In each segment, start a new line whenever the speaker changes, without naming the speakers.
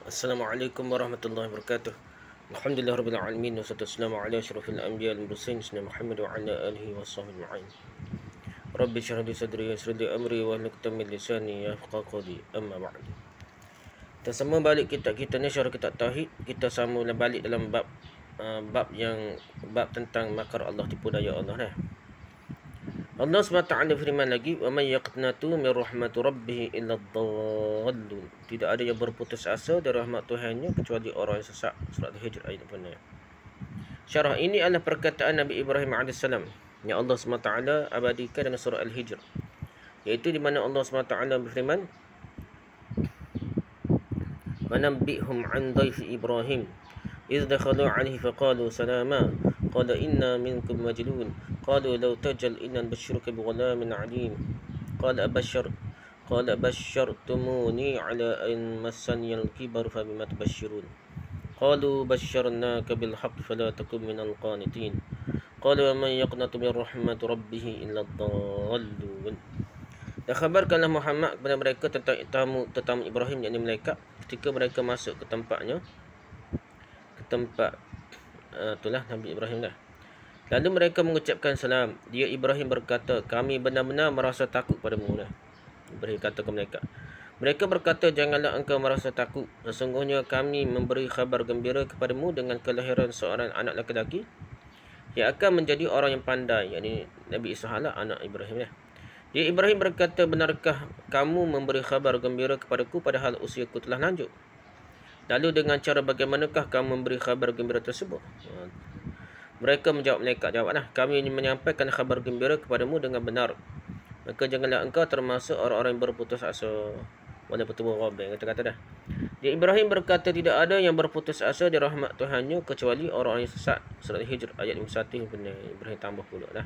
Assalamualaikum warahmatullahi wabarakatuh. Alhamdulillah rabbil alamin wassalatu wassalamu ala asyrafil anbiya wal mursalin sayyidina Muhammad wa ala alihi washabbihi ajma'in. Rabbi shrah li sadri wa yassir li amri wa hlul 'uqdatam min lisani yafqahu qawli. Amma ba'd. Kita sama balik kitab kita ni syarah kitab tauhid. Kita sama balik dalam bab tentang makar Allah, tipu daya Allah. Allah SWT firman lagi, "Wa may yaqnatu min rahmati rabbih illa dhallun." Tidak ada yang berputus asa dari rahmat Tuhannya kecuali orang yang sesat. Surah Al-Hijr ayat 6. Syarah ini adalah perkataan Nabi Ibrahim AS yang Allah SWT abadikan dalam surah Al-Hijr, iaitu di mana Allah SWT berfirman, "Wa nabbihum 'an dhayfi Ibrahim إذ دخلوا عليه فقالوا سلاما قال إنا منكم وجلون قالوا لو تجل إنا نبشرك بغلام عليم قال أبشرتموني على أن مسني الكبر فبما تبشرون قالوا بشرناك بالحق فلا تكن من القانتين قال ومن يقنط من رحمة ربه إلا الضالون." Dan khabarkanlah Muhammad kepada mereka tentang tetamu Ibrahim, yakni malaikat, ketika mereka masuk ke tempatnya, itulah Nabi Ibrahim dah. Lalu mereka mengucapkan salam. Dia Ibrahim berkata, "Kami benar-benar merasa takut padamu." Ibrahim kata ke mereka berkata, "Janganlah engkau merasa takut. Sesungguhnya kami memberi khabar gembira kepadamu dengan kelahiran seorang anak lelaki yang akan menjadi orang yang pandai." Yakni Nabi Ishaq lah, anak Ibrahim. Dia Ibrahim berkata, "Benarkah kamu memberi khabar gembira kepadaku padahal usiaku telah lanjut? Lalu dengan cara bagaimanakah kamu memberi khabar gembira tersebut?" Mereka menjawab, malaikat jawablah, "Kami menyampaikan khabar gembira kepadamu dengan benar. Maka janganlah engkau termasuk orang-orang yang berputus asa." Mana bertemu Rabbi kata-kata dah. Dia Ibrahim berkata, "Tidak ada yang berputus asa di rahmat Tuhannya kecuali orang-orang yang sesat." Surah Al-Hijr ayat 51 pun Ibrahim tambah pula dah.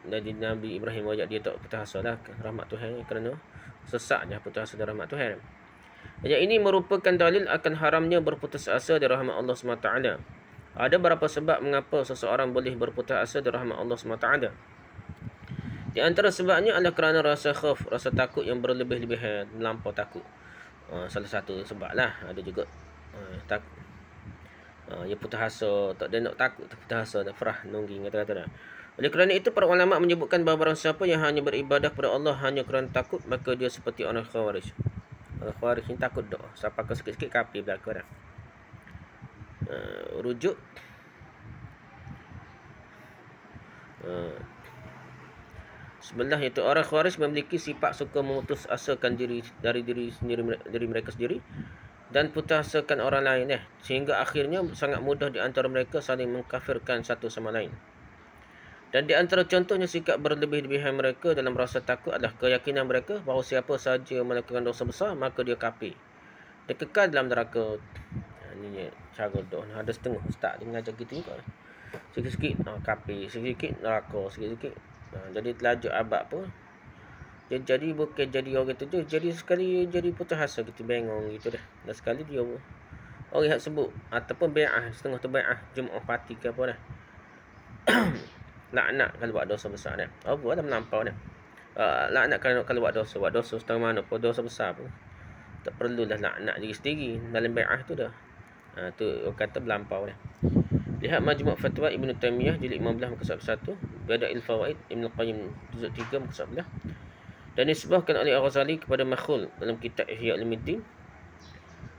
Jadi Nabi Ibrahim ajak dia tak putus asa lah rahmat Tuhan kerana sesatnya putus asa dari rahmat Tuhan. Ayat ini merupakan dalil akan haramnya berputus asa dari rahmat Allah SWT. Ada beberapa sebab mengapa seseorang boleh berputus asa dari rahmat Allah SWT. Di antara sebabnya adalah kerana rasa khauf, rasa takut yang berlebih-lebihan, melampau takut. Salah satu sebab lah. Ada juga takut. Dia putus asa, tak ada nak takut, putus asa, dah ferah, nungging, kata-kata dah. Oleh kerana itu, para ulama menyebutkan bahawa barang siapa yang hanya beribadah kepada Allah hanya kerana takut, maka dia seperti orang Khawarij. Khawarij ni takut doa. Siapa ke sikit-sikit kafir belaka dah. Rujuk sebelah itu, orang Khawarij memiliki sifat suka memutus asakan dari mereka sendiri dan putus asakan orang lain, sehingga akhirnya sangat mudah di antara mereka saling mengkafirkan satu sama lain. Dan di antara contohnya sikap berlebih-lebihan mereka dalam rasa takut adalah keyakinan mereka bahawa siapa sahaja melakukan dosa besar maka dia kafir, dia kekal dalam neraka. Ini cara doa. Ada setengah ustaz dia mengajar kita juga. Sikit-sikit kafir, sikit-sikit neraka, sikit-sikit. Jadi terlajuk abad pun. Jadi bukan jadi orang tu je, jadi sekali jadi putus asa, kita bengong gitu dah. Dan sekali dia orang yang sebut ataupun bai'ah, setengah tu bai'ah Jumaat parti ke apa dah. Laknat kalau buat dosa besar dah. Apa dah melampau dah. Laknat kalau buat dosa setengah mana pun, dosa besar pun tak perlulah laknat diri sendiri dalam bai'ah tu dah. Tu orang kata melampau dah. Lihat Majmu' Fatwa Ibn Taymiyah jilid 15 muka 1, Bada'il Fawaid Ibn Qayyim juzuk 3 muka 11, dan disebutkan oleh Al-Ghazali kepada Makhul dalam kitab Ihya Ulumuddin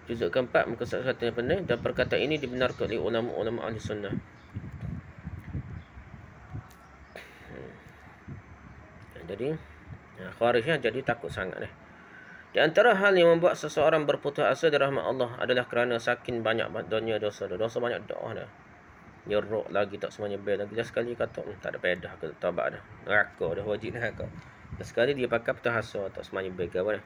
juzuk keempat muka 1, dan perkataan ini dibenarkan oleh ulama-ulama ahli sunnah. Jadi Khawarij jadi takut sangat dah. Di antara hal yang membuat seseorang berputus asa dari rahmat Allah adalah kerana saking banyak dunia dosa banyak doa dah. Nyerok lagi tak semuanya bel lagi. Dah sekali kata tak ada pedah ke taubat dah. Neraka dah, wajib neraka. Dah sekali dia pakai putus asa tak semuanya bel ke apa dah.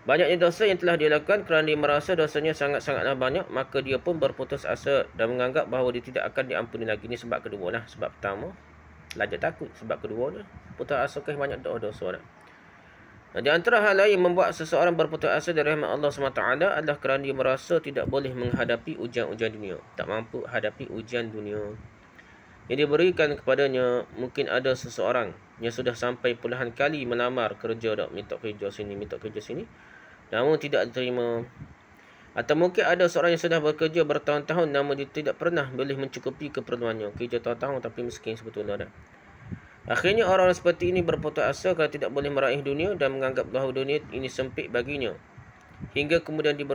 Banyaknya dosa yang telah dia lakukan kerana dia merasa dosanya sangat-sangatlah banyak, maka dia pun berputus asa dan menganggap bahawa dia tidak akan diampuni lagi. Ini sebab kedua lah. Sebab pertama lajak takut. Sebab kedua dah putus asa ke banyak dosa dah. Di antara hal lain yang membuat seseorang berputus asa dari rahmat Allah SWT adalah kerana dia merasa tidak boleh menghadapi ujian-ujian dunia. Tak mampu hadapi ujian dunia yang diberikan kepadanya. Mungkin ada seseorang yang sudah sampai puluhan kali melamar kerja, minta kerja sini, namun tidak diterima. Atau mungkin ada seorang yang sudah bekerja bertahun-tahun namun dia tidak pernah boleh mencukupi keperluannya. Kerja tahun-tahun tapi miskin sebetulnya. Akhirnya orang seperti ini berputus asa kerana tidak boleh meraih dunia dan menganggap bahawa dunia ini sempit baginya. Hingga kemudian dia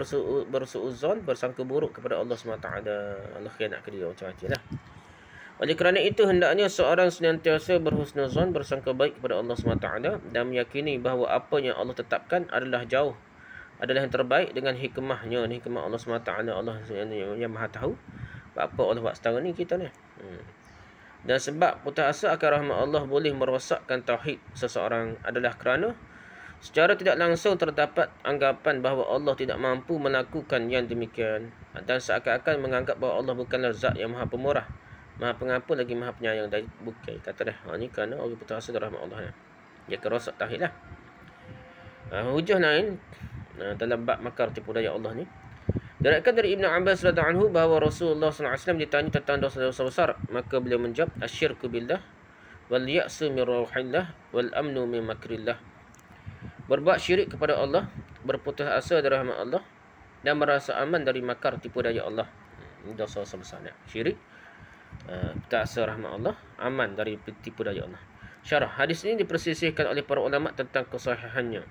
bersuuzon, bersangka buruk kepada Allah SWT. Allah khianat ke dia macam-macam lah. Oleh kerana itu, hendaknya seorang senantiasa berhusnuzon, bersangka baik kepada Allah SWT dan meyakini bahawa apa yang Allah tetapkan adalah yang terbaik dengan hikmahnya. Hikmah Allah SWT, Allah yang maha tahu apa Allah buat setara ni kita ni. Dan sebab putus asa akan rahmat Allah boleh merosakkan tauhid seseorang adalah kerana secara tidak langsung terdapat anggapan bahawa Allah tidak mampu melakukan yang demikian dan seakan-akan menganggap bahawa Allah bukanlah zat yang maha pemurah, maha pengampun lagi maha penyayang. Dan bukan kata dah ni kerana orang putus asa dari rahmat Allah. Dia akan rosak tauhid lah. Hujah lain dalam bab makar tipu daya Allah ni, diriwayatkan dari Ibnu Abbas radhiyallahu anhu bahawa Rasulullah SAW ditanya tentang dosa-dosa besar, maka beliau menjawab, asyirku billah wal ya'su min rauhillah wal amnu min makrillah. Berbuat syirik kepada Allah, berputus asa dari rahmat Allah dan merasa aman dari makar tipu daya Allah. Ini dosa-dosa besar ni. Syirik, putus asa rahmat Allah, aman dari tipu daya Allah. Syarah hadis ini dipersisihkan oleh para ulama tentang kesahihannya.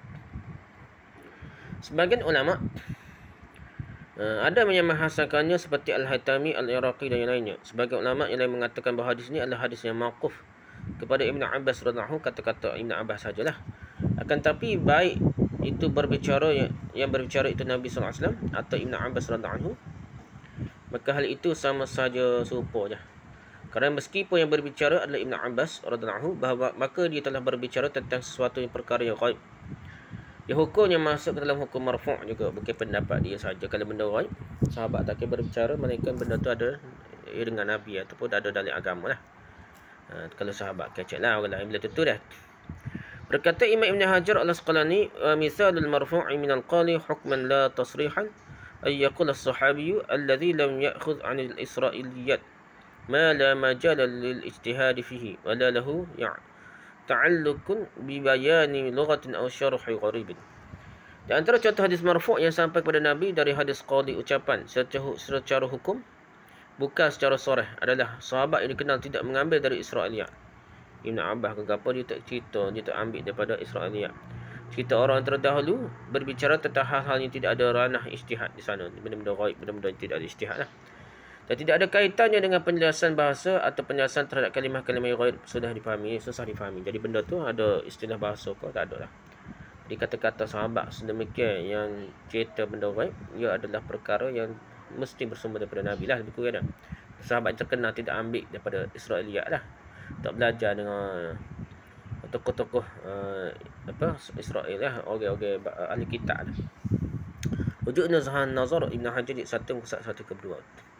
Sebagian ulama ada yang memhasankannya seperti Al-Haytami, Al-Iraqi dan yang lainnya. Sebagai ulama yang lain mengatakan bahawa hadis ini adalah hadis yang mauquf kepada Ibnu Abbas radhiyallahu anhu, kata-kata Ibnu Abbas sajalah. Akan tapi baik itu berbicara yang berbicara itu Nabi sallallahu alaihi wasallam atau Ibnu Abbas radhiyallahu anhu, maka hal itu sama saja serupa je. Kerana meskipun yang berbicara adalah Ibnu Abbas radhiyallahu anhu, bahawa maka dia telah berbicara tentang sesuatu yang perkara yang ghaib. Ya, hukum yang masuk ke dalam hukum marfu' juga, bukan pendapat dia saja. Kalau benda ghaib, sahabat tak kira berbicara, melainkan benda tu ada dengan Nabi ataupun ada dalam agama lah. Kalau sahabat kecek lah, orang lain bila tentu dah. Berkata Imam Ibn Hajar al-Asqalani, misalul marfu'i minal qali hukman la tasrihan ay yaqul as-sahabiyyu alladhi lam ya'khudh 'anil isra'iliyat ma la majala lil ijtihad fihi wa la lahu ta'alluqun bi bayani lughatin aw syarhi gharibin. Di antara contoh hadis marfu' yang sampai kepada Nabi dari hadis qadi ucapan secara hukum bukan secara sharah adalah sahabat yang dikenal tidak mengambil dari Israiliyat. Ibn Abbas ke apa dia tak cerita, dia tak ambil daripada Israiliyat. Cerita orang terdahulu berbicara tentang hal-hal yang tidak ada ranah ijtihad di sana, benda-benda ghaib, benda-benda yang tidak ada ijtihad lah. Dan tidak ada kaitannya dengan penjelasan bahasa atau penjelasan terhadap kalimah-kalimah yang ghaib, sudah dipahami, susah dipahami. Jadi benda tu ada istilah bahasa ke tak ada lah. Jadi kata-kata sahabat sedemikian yang cerita benda ghaib, ia adalah perkara yang mesti bersumber daripada Nabi lah, lebih kurang dah. Sahabat terkenal tidak ambil daripada Israiliyat lah, tak belajar dengan tokoh-tokoh Israel lah, orang-orang ahli kitab lah. Wujud Nazhan Nazar Ibn Hajar 1 ke 2.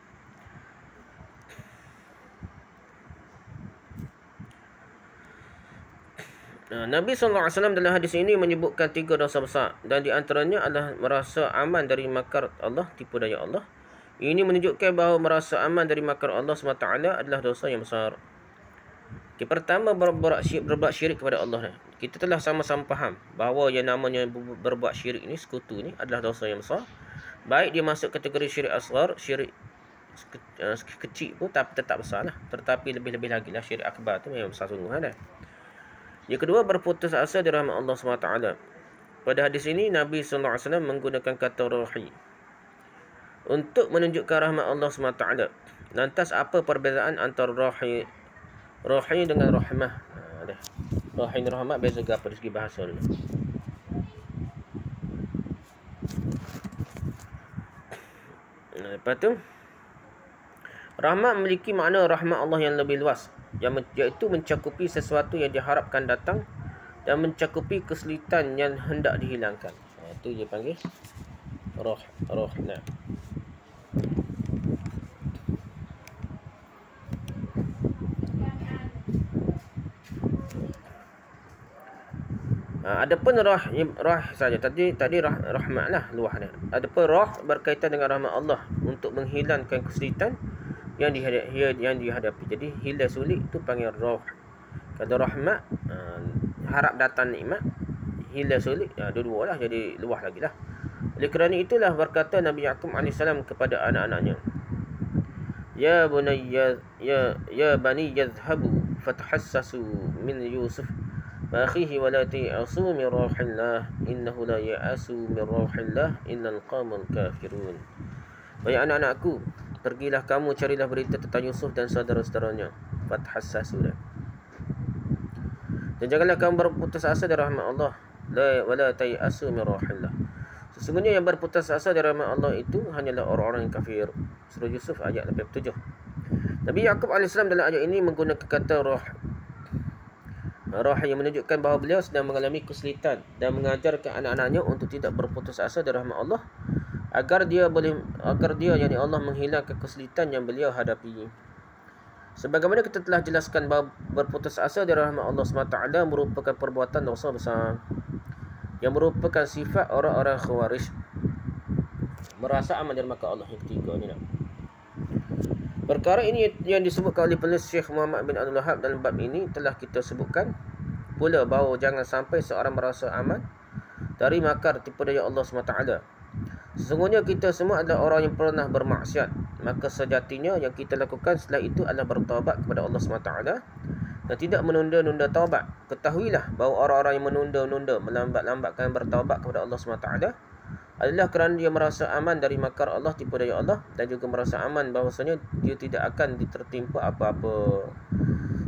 Nabi SAW dalam hadis ini menyebutkan 3 dosa besar, dan di antaranya adalah merasa aman dari makar Allah, tipu daya Allah. Ini menunjukkan bahawa merasa aman dari makar Allah SWT adalah dosa yang besar. Pertama, berbuat syirik kepada Allah. Kita telah sama-sama faham bahawa yang namanya berbuat syirik ni, sekutu ni, adalah dosa yang besar. Baik dia masuk kategori syirik asghar, syirik kecil pun tapi tetap besar lah. Tetapi lebih-lebih lagi lah syirik akbar tu memang besar sungguhan lah. Yang kedua, berputus asa dari rahmat Allah SWT. Pada hadis ini, Nabi SAW menggunakan kata rahi untuk menunjukkan rahmat Allah SWT. Lantas, apa perbezaan antara rahi dengan rahmah? Rahi dan rahmat beza ke apa dari segi bahasa dulu? Lepas tu, rahmat memiliki makna rahmat Allah yang lebih luas, iaitu mencakupi sesuatu yang diharapkan datang dan mencakupi kesulitan yang hendak dihilangkan. Itu dia panggil rahmat. Adapun rah saja tadi rahmat lah luah dia. Adapun rah berkaitan dengan rahmat Allah untuk menghilangkan kesulitan yang dihadapi. Jadi hilang sulit tu panggil rah. Kalau rahmat harap datang nikmat, hilal sulit, dua-dua lah, jadi luah lagi lah. Oleh kerana itulah berkata Nabi Yaqub AS kepada anak-anaknya, Ya bunayya ya bani yadhhabu fatahassasu min Yusuf wa akhihi wa la ta'asu min rauhillah innahu la ya'asu min rauhillah innal qawmal kafirun. Wahai anak-anakku, pergilah kamu carilah berita tentang Yusuf dan saudara-saudaranya. Fatahassasu. Dan janganlah kamu berputus asa dari rahmat Allah. La wala ta'asu min rauhillah. Sesungguhnya yang berputus asa dari rahmat Allah itu hanyalah orang-orang yang kafir. Surah Yusuf ayat 87. Nabi Yaqub AS dalam ayat ini menggunakan kata roh yang menunjukkan bahawa beliau sedang mengalami kesulitan dan mengajarkan anak-anaknya untuk tidak berputus asa dari rahmat Allah agar dia yakni Allah menghilangkan kesulitan yang beliau hadapi. Sebagaimana kita telah jelaskan bahawa berputus asa dari rahmat Allah SWT merupakan perbuatan dosa besar yang merupakan sifat orang-orang khawarij, merasa aman dari maka Allah. Yang ketiga ni. Perkara ini yang disebutkan oleh penulis Syekh Muhammad bin Abdul Wahab dalam bab ini telah kita sebutkan pula bahawa jangan sampai seorang merasa aman dari makar tipu daya Allah SWT. Sesungguhnya kita semua adalah orang yang pernah bermaksiat, maka sejatinya yang kita lakukan setelah itu adalah bertaubat kepada Allah SWT dan tidak menunda-nunda taubat. Ketahuilah bahawa orang-orang yang menunda-nunda, melambat-lambatkan bertaubat kepada Allah SWT adalah kerana dia merasa aman dari makar Allah, tipu daya Allah, dan juga merasa aman bahawasanya dia tidak akan ditertimpa apa-apa.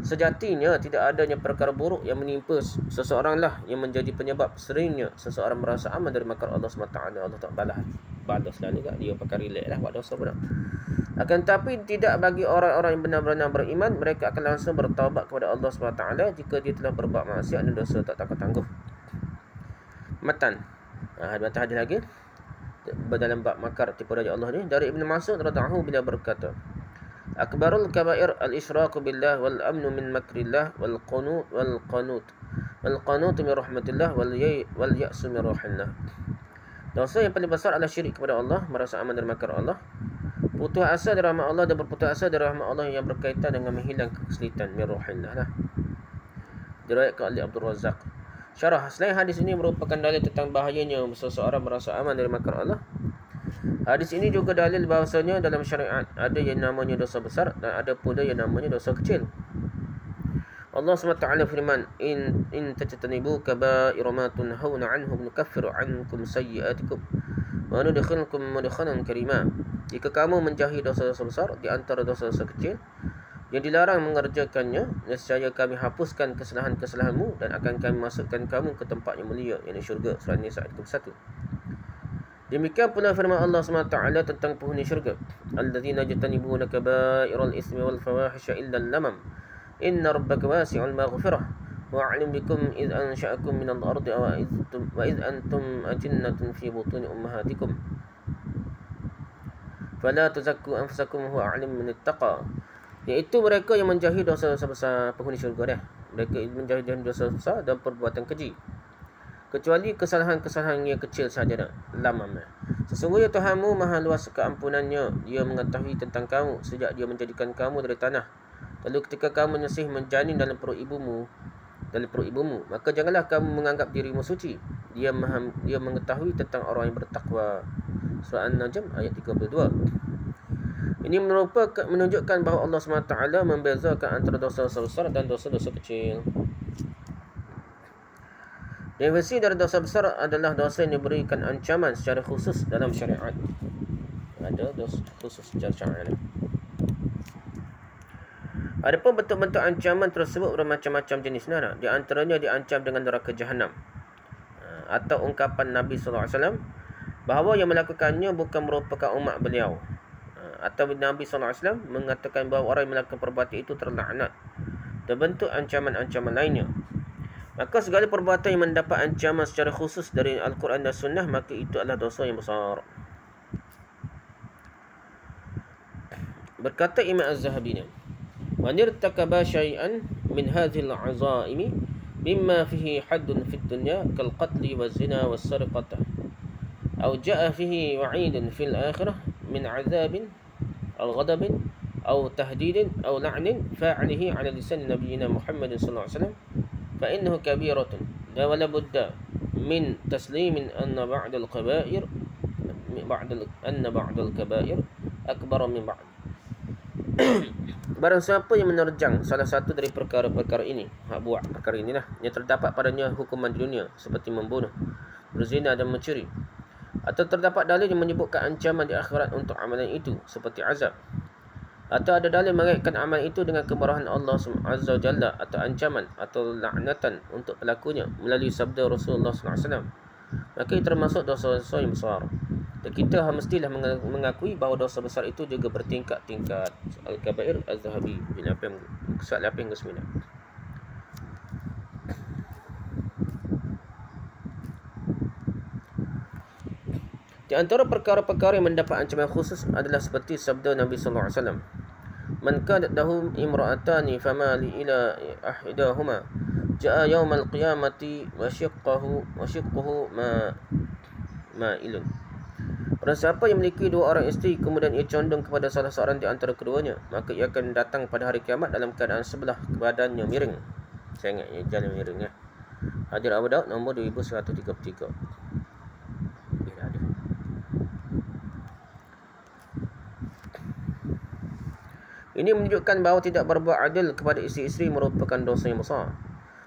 Sejatinya tidak adanya perkara buruk yang menimpa seseoranglah yang menjadi penyebab seringnya seseorang merasa aman dari makar Allah SWT. Allah tak balas lah juga, dia pakai relax lah buat dosa pula. Akan tapi tidak bagi orang-orang yang benar-benar beriman, mereka akan langsung bertaubat kepada Allah SWT jika dia telah berbuat maksiat dan dosa tak tangguh. Matan hadis lagi dalam bab makar tipu daya Allah ni, dari Ibn Mas'ud radhiyallahu anhu, beliau berkata, Akbarul kabair al-isyraq billah wal amnu min makrillah wal qanut min rahmatillah wal ya'su min rahillah. Dosa yang paling besar adalah syirik kepada Allah, merasa aman dari makar Allah, putus asa dari rahmat Allah, dan berputus asa dari rahmat Allah yang berkaitan dengan menghilangkan kesulitan min rahillah lah. Diriwayatkan oleh Abdul Razak. Syarah, selain hadis ini merupakan dalil tentang bahayanya seseorang merasa aman dari makar Allah. Hadis ini juga dalil bahawasanya dalam syariat ada yang namanya dosa besar dan ada pula yang namanya dosa kecil. Allah SWT firman, In tajtanibu kaba'ira ma tunhauna anhu nukaffiru ankum sayyi'atikum wa nudkhilkum mudkhalan karima. Jika kamu menjauhi dosa-dosa besar di antara dosa-dosa kecil yang dilarang mengerjakannya, nescaya kami hapuskan kesalahan-kesalahanmu dan akan kami masukkan kamu ke tempat yang mulia, iaitu syurga. Surah Nisa ayat 1. Demikian pula firman Allah SWT tentang penghuni syurga, Alladzina yajtanibuna kaba'iral ismi wal fawahisha illa al-lamam inna rabbaka wasi'ul maghfirah wa a'lim bikum idh ansha'akum minal ardi wa idh antum ajinnatun fi butuni ummahatikum fala tuzakku anfusakum huwa a'lim man ittaqa. Iaitu mereka yang menjauhi dosa-dosa besar, penghuni syurga dah. Mereka menjauhi dosa besar dan perbuatan keji, kecuali kesalahan-kesalahan yang kecil sahaja dah. Lamam. Sesungguhnya Tuhanmu maha luas keampunannya, dia mengetahui tentang kamu sejak dia menjadikan kamu dari tanah, lalu ketika kamu masih menjanin dalam perut ibumu, maka janganlah kamu menganggap dirimu suci. Dia mengetahui tentang orang yang bertakwa. Surah An-Najm ayat 32. Ini menunjukkan bahawa Allah SWT membezakan antara dosa-dosa besar dan dosa-dosa kecil. Definisi dari dosa besar adalah dosa yang diberikan ancaman secara khusus dalam syariat. Ada dosa khusus secara syariat. Adapun bentuk-bentuk ancaman tersebut bermacam-macam jenis. Di antaranya diancam dengan neraka jahanam, atau ungkapan Nabi SAW bahawa yang melakukannya bukan merupakan umat beliau, atau Nabi SAW mengatakan bahawa orang yang melakukan perbuatan itu terlaknat, dan bentuk ancaman-ancaman lainnya. Maka segala perbuatan yang mendapat ancaman secara khusus dari Al-Quran dan Sunnah, maka itu adalah dosa yang besar. Berkata Imam Az-Zahabi, Man irtakaba syai'an min hadhil azaimi mimma fihi haddun fid dunya kal qatli wa zina wa sarqatah aw ja'a fihi wa'idun fil akhirah min azabin aw ghadabin aw tahdidin aw la'nin fa'alihi ala lisan nabiyina Muhammad sallallahu alaihi wasallam fa innahu kabiratun la wala budda min taslimin anna ba'dal kabair anna ba'dal kabair akbar min ba'd. Barang siapa yang menerjang salah satu dari perkara-perkara ini, buat perkara inilah yang terdapat padanya hukuman di dunia seperti membunuh, berzina dan mencuri, atau terdapat dalil yang menyebutkan ancaman di akhirat untuk amalan itu seperti azab, atau ada dalil mengaitkan amal itu dengan kemarahan Allah Azza wa Jalla, atau ancaman atau laknatan untuk pelakunya melalui sabda Rasulullah SAW, maka itu termasuk dosa-dosa yang besar. Dan kita mestilah mengakui bahawa dosa besar itu juga bertingkat-tingkat. Al-Kabair Az-Zahabi bin Apim Kesat 8 ke 9. Di antara perkara-perkara yang mendapat ancaman khusus adalah seperti sabda Nabi sallallahu alaihi wasallam, "Man kanat lahu imra'atani famali ila ihdahuma jaa yaumal qiyamati wa shiqquhu ma'ilun." Barang siapa yang memiliki dua orang isteri kemudian ia condong kepada salah seorang di antara keduanya, maka ia akan datang pada hari kiamat dalam keadaan sebelah badannya miring. Saya ingat jalan miring ya. Hadis Abu Daud nombor 2133. Ini menunjukkan bahawa tidak berbuat adil kepada isteri-isteri merupakan dosa yang besar.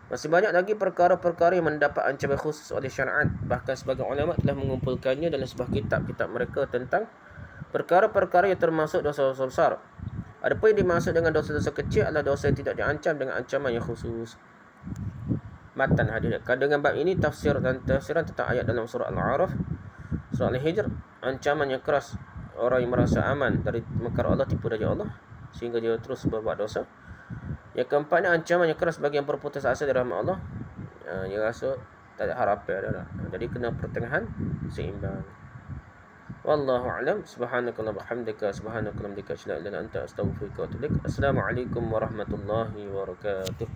Masih banyak lagi perkara-perkara yang mendapat ancaman khusus oleh syariat. Bahkan sebagian ulama telah mengumpulkannya dalam sebuah kitab-kitab mereka tentang perkara-perkara yang termasuk dosa-dosa besar. Adapun yang dimaksud dengan dosa-dosa kecil adalah dosa yang tidak diancam dengan ancaman yang khusus. Matan hadis. Dengan bab ini tafsiran tentang ayat dalam surah Al-A'raf, surah Al-Hijr, ancaman yang keras orang yang merasa aman dari makar Allah, tipu daya Allah, sehingga dia terus berbuat dosa. Yang keempatnya ancaman yang keras bagi yang berputus asa dari rahmat Allah, yang rasa tak ada harapan dah. Jadi kena pertengahan, seimbang. Wallahu a'lam. Subhanakallahumma bihamdika subhanakallahumma asyhadu an la ilaha illa anta astaghfiruka wa atubu ilaik. Assalamualaikum warahmatullahi wabarakatuh.